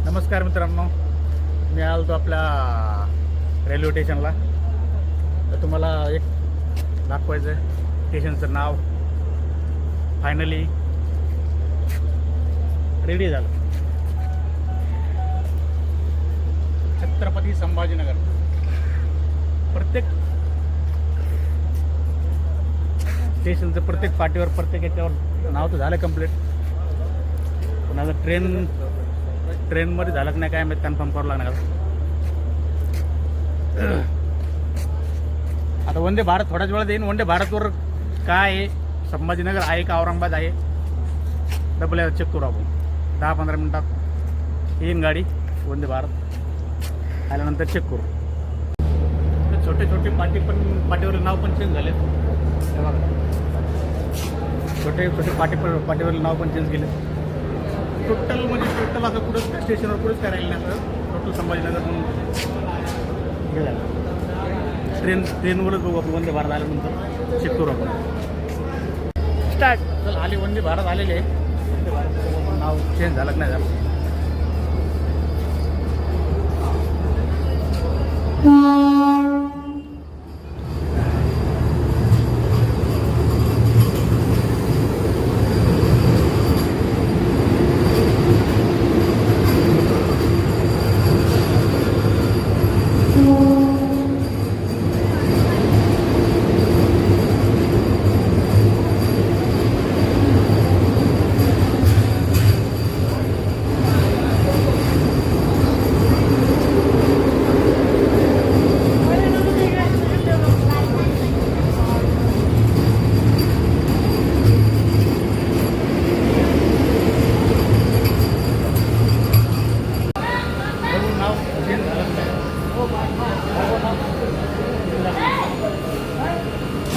नमस्कार मित्रांनो, मी आलो आपल्या रेल्वे स्टेशनला. तर तुम्हाला एक दाखवायचं आहे स्टेशनचं नाव. फायनली रेडी झालं. छत्रपती संभाजीनगर. प्रत्येक स्टेशनचं प्रत्येक पाटीवर प्रत्येक याच्यावर नाव तर झालं कंप्लीट. पण आता ट्रेनमध्ये झालं की नाही काय माहीत, कन्फर्म करावं लागणार. आता वंदे भारत थोड्याच वेळात येईन. वंदे भारतवर काय आहे, संभाजीनगर आहे का औरंगाबाद आहे, डबल यार चेक करू आपण. 10-15 मिनटात येईन गाडी वंदे भारत. आल्यानंतर चेक करू. तर छोटे छोटे पाटीवर नाव पण चेंज झाले. हे बघा, छोटे छोटे पाटीवर नाव पण चेंज केले. टोटल असं कुठं स्टेशनवर कुठंच काय राहिलं नाही. असं टोटल संभाजीनगर म्हणून हे झालं. ट्रेनवरच बघू आपण. वंदे भारत आल्यानंतर चेक करू आपण. स्टार्ट. चल आले, वंदे भारत आलेले आहे. वंदे भारत नाव चेंज झालं की नाही झालं.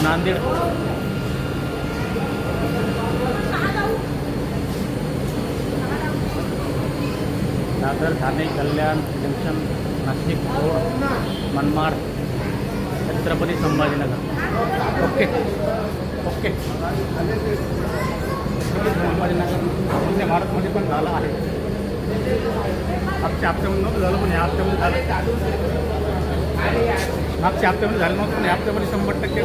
Nanded, Dadar, Thane, Kalyan junction, Nashik road, Manmad, Chhatrapati Sambhajinagar. Okay okay. Sambhajinagar Vande भारतमध्ये पण झालं आहे. मागच्या हप्त्यामध्ये नव्हतं झालं, पण या हप्त्यामध्ये झालं. मागच्या हप्त्यामध्ये झालं नव्हतं, पण या हप्त्यामध्ये 100%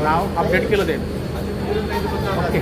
नाव अपडेट केलं जाईल. ओके.